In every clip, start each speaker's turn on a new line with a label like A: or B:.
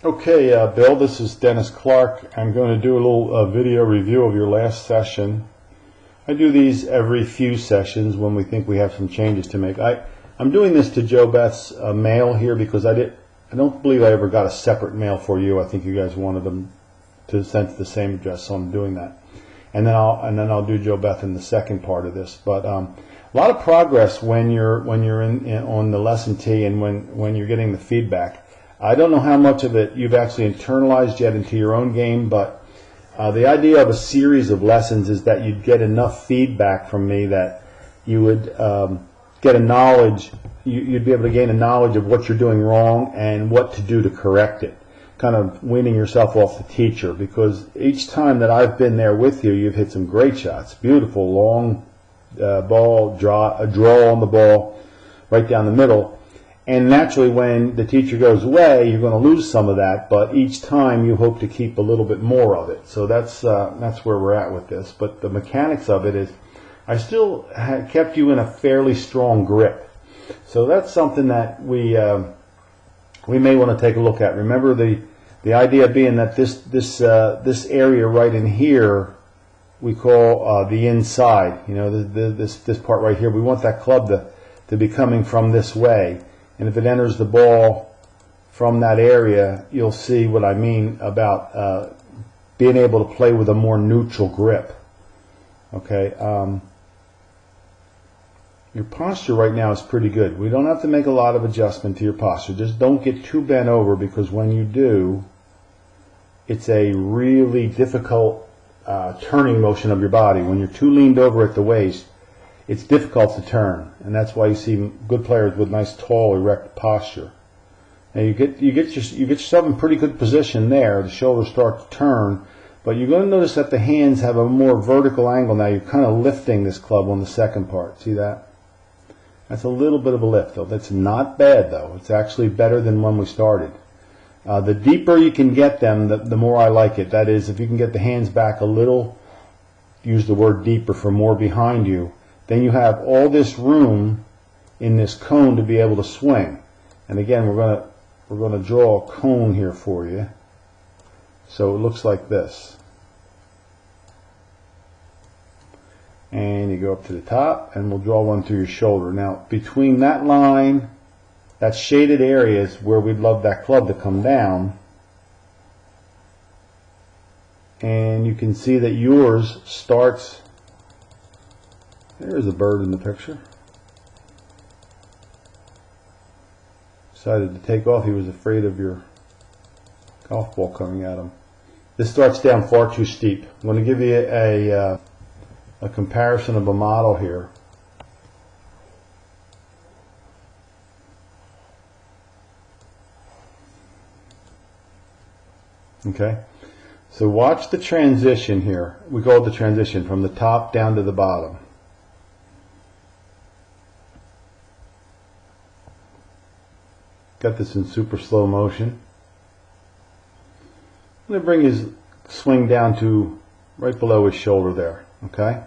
A: Okay, Bill, this is Dennis Clark. I'm going to do a little video review of your last session. I do these every few sessions when we think we have some changes to make. I'm doing this to Joe Beth's mail here because I don't believe I ever got a separate mail for you. I think you guys wanted them to send to the same address, so I'm doing that. And then I'll do Joe Beth in the second part of this. But a lot of progress when you're on the lesson T and when you're getting the feedback. I don't know how much of it you've actually internalized yet into your own game, but the idea of a series of lessons is that you'd get enough feedback from me that you would get a knowledge, you'd be able to gain a knowledge of what you're doing wrong and what to do to correct it, kind of weaning yourself off the teacher, because each time that I've been there with you, you've hit some great shots, beautiful long ball, a draw on the ball right down the middle. And naturally, when the teacher goes away, you're going to lose some of that. But each time, you hope to keep a little bit more of it. So that's where we're at with this. But the mechanics of it is, I still kept you in a fairly strong grip. So that's something that we may want to take a look at. Remember the idea being that this area right in here we call the inside. You know, this part right here. We want that club to be coming from this way. And if it enters the ball from that area, you'll see what I mean about being able to play with a more neutral grip. Okay. Your posture right now is pretty good. We don't have to make a lot of adjustment to your posture. Just don't get too bent over, because when you do, it's a really difficult turning motion of your body. When you're too leaned over at the waist, it's difficult to turn, and that's why you see good players with nice, tall, erect posture. Now you get yourself in pretty good position there. The shoulders start to turn, but you're going to notice that the hands have a more vertical angle now. You're kind of lifting this club on the second part. See that? That's a little bit of a lift, though. That's not bad, though. It's actually better than when we started. The deeper you can get them, the more I like it. That is, if you can get the hands back a little, use the word deeper for more behind you, then you have all this room in this cone to be able to swing. And again, we're going to draw a cone here for you. So it looks like this. And you go up to the top, and we'll draw one through your shoulder. Now, between that line, that shaded area is where we'd love that club to come down. And you can see that yours starts. There's a bird in the picture. Decided to take off. He was afraid of your golf ball coming at him. This starts down far too steep. I'm going to give you a comparison of a model here. Okay. So watch the transition here. We call it the transition from the top down to the bottom. Got this in super slow motion. I'm going to bring his swing down to right below his shoulder there. Okay.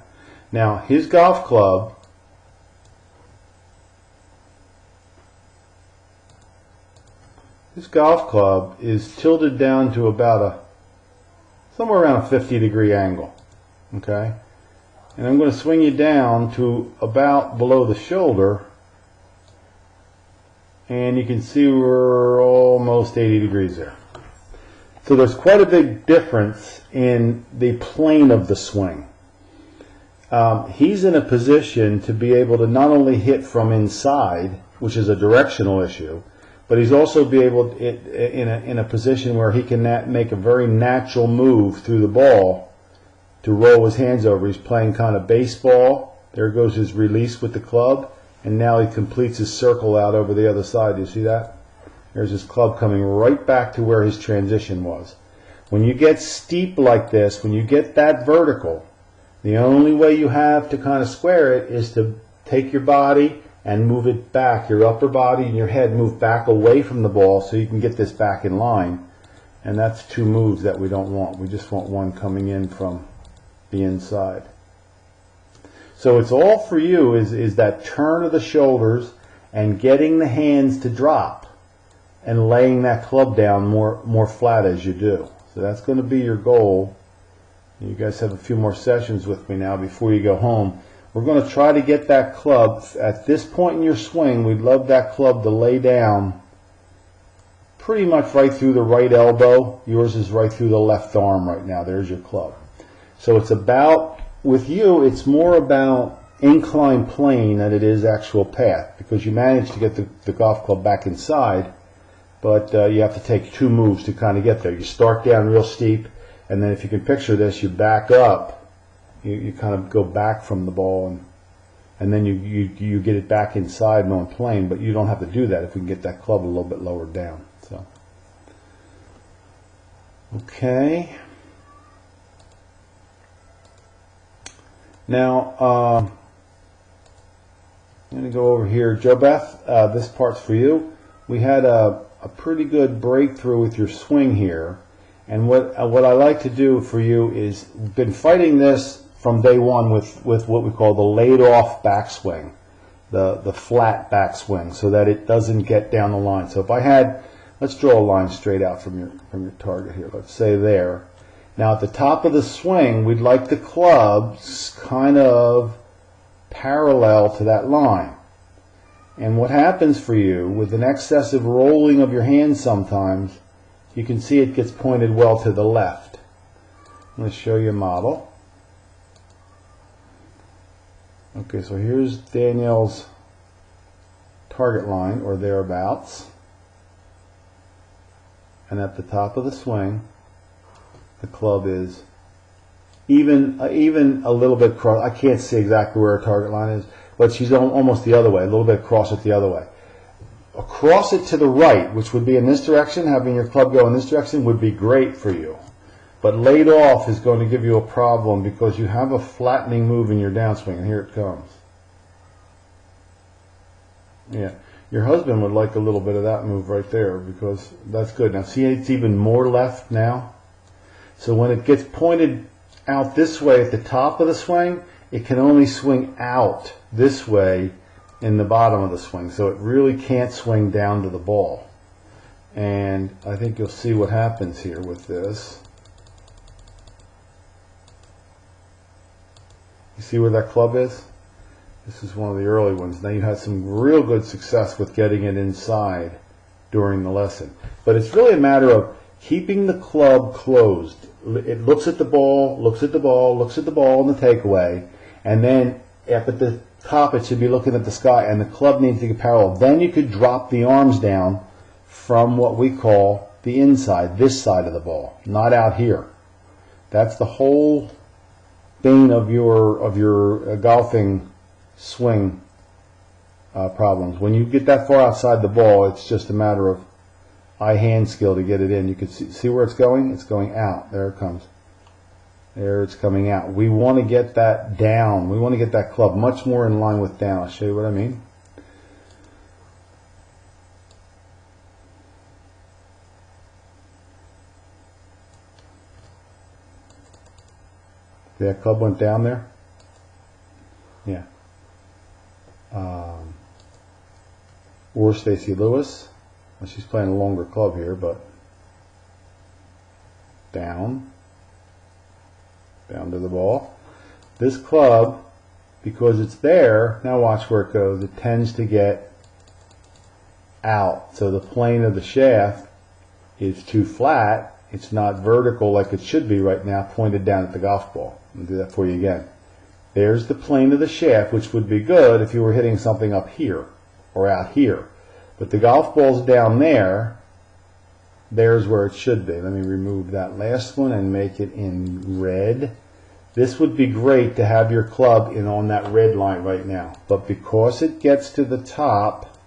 A: Now his golf club is tilted down to about somewhere around a 50-degree angle. Okay. And I'm going to swing you down to about below the shoulder. And you can see we're almost 80 degrees there. So there's quite a big difference in the plane of the swing. He's in a position to be able to not only hit from inside, which is a directional issue, but he's also be able in a position where he can make a very natural move through the ball to roll his hands over. He's playing kind of baseball. There goes his release with the club. And now he completes his circle out over the other side. Do you see that? There's his club coming right back to where his transition was. When you get steep like this, when you get that vertical, the only way you have to kind of square it is to take your body and move it back. Your upper body and your head move back away from the ball so you can get this back in line. And that's two moves that we don't want. We just want one coming in from the inside. So it's all for you is that turn of the shoulders and getting the hands to drop. and laying that club down more flat as you do. So that's going to be your goal. You guys have a few more sessions with me now before you go home. We're going to try to get that club at this point in your swing. We'd love that club to lay down pretty much right through the right elbow. Yours is right through the left arm right now. There's your club. So it's about, with you, it's more about incline plane than it is actual path, because you managed to get the golf club back inside, but you have to take 2 moves to kind of get there. You start down real steep, and then if you can picture this, you back up. You kind of go back from the ball, and then you get it back inside and on plane, but you don't have to do that if we can get that club a little bit lower down. So, okay. Now, I'm going to go over here. JoBeth, this part's for you. We had a pretty good breakthrough with your swing here. And what I like to do for you is, been fighting this from day one with what we call the laid-off backswing, the flat backswing, so that it doesn't get down the line. So if I had, let's draw a line straight out from your target here. Let's say there. Now at the top of the swing, we'd like the clubs kind of parallel to that line. And what happens for you with an excessive rolling of your hands sometimes, you can see it gets pointed well to the left. I'm going to show you a model. Okay, so here's Danielle's target line, or thereabouts. And at the top of the swing, the club is even a little bit cross. I can't see exactly where her target line is, but she's almost the other way, a little bit across it the other way. Across it to the right, which would be in this direction, having your club go in this direction would be great for you. But laid off is going to give you a problem because you have a flattening move in your downswing, and here it comes. Yeah, your husband would like a little bit of that move right there, because that's good. Now see, it's even more left now. So when it gets pointed out this way at the top of the swing, it can only swing out this way in the bottom of the swing. So it really can't swing down to the ball. And I think you'll see what happens here with this. You see where that club is? This is one of the early ones. Now you had some real good success with getting it inside during the lesson. But it's really a matter of keeping the club closed. It looks at the ball, looks at the ball, looks at the ball in the takeaway, and then up at the top it should be looking at the sky, and the club needs to get parallel. Then you could drop the arms down from what we call the inside, this side of the ball, not out here. That's the whole bane of your golfing swing problems. When you get that far outside the ball, it's just a matter of eye-hand skill to get it in. You can see where it's going? It's going out. There it comes. There it's coming out. We want to get that down. We want to get that club much more in line with down. I'll show you what I mean. That club went down there? Yeah. Or Stacy Lewis. Well, she's playing a longer club here, but down to the ball. This club, because it's there, now watch where it goes. It tends to get out. So the plane of the shaft is too flat. It's not vertical like it should be right now, pointed down at the golf ball. I'll do that for you again. There's the plane of the shaft, which would be good if you were hitting something up here or out here. But the golf ball's down there. There's where it should be. Let me remove that last one and make it in red. This would be great to have your club in on that red line right now. But because it gets to the top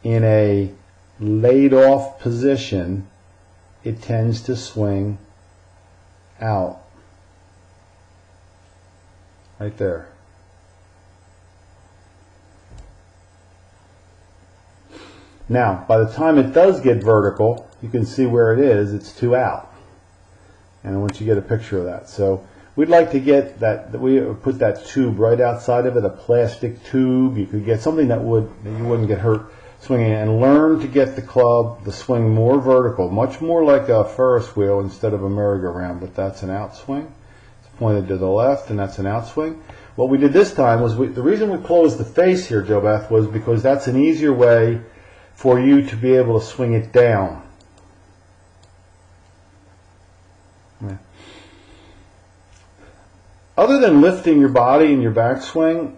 A: in a laid off position, it tends to swing out. Right there. Now, by the time it does get vertical, you can see where it is. It's too out. And I want you to get a picture of that. So we'd like to get that, we put that tube right outside of it, a plastic tube. You could get something that you wouldn't get hurt swinging it, and learn to get the swing more vertical, much more like a Ferris wheel instead of a merry-go-round. But that's an outswing. It's pointed to the left, and that's an outswing. What we did this time was the reason we closed the face here, Joe Beth, was because that's an easier way for you to be able to swing it down. Yeah. Other than lifting your body and your backswing,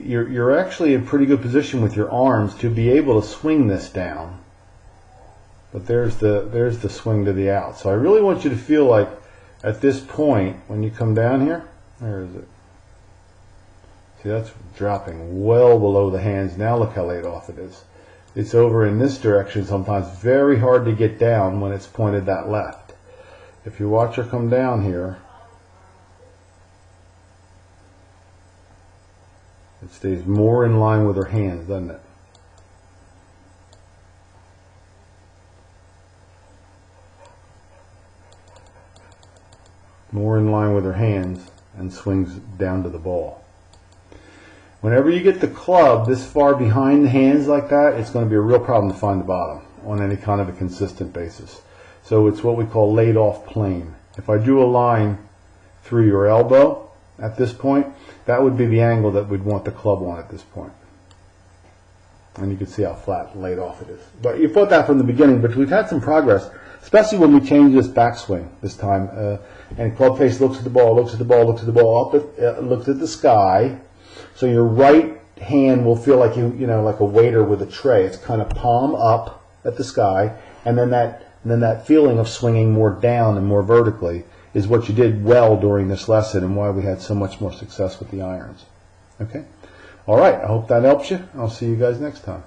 A: you're actually in pretty good position with your arms to be able to swing this down. But there's the swing to the out. So I really want you to feel like at this point, when you come down here, where is it? See, that's dropping well below the hands. Now look how laid off it is. It's over in this direction, sometimes very hard to get down when it's pointed that left. If you watch her come down here, it stays more in line with her hands, doesn't it? More in line with her hands and swings down to the ball. Whenever you get the club this far behind the hands like that, it's going to be a real problem to find the bottom on any kind of a consistent basis. So it's what we call laid off plane. If I drew a line through your elbow at this point, that would be the angle that we'd want the club on at this point. And you can see how flat laid off it is. But you thought that from the beginning, but we've had some progress, especially when we changed this backswing this time. And club face looks at the ball, looks at the ball, looks at the ball, looks at the sky. So your right hand will feel like like a waiter with a tray. It's kind of palm up at the sky, and then that feeling of swinging more down and more vertically is what you did well during this lesson and why we had so much more success with the irons. Okay? All right, I hope that helps you. I'll see you guys next time.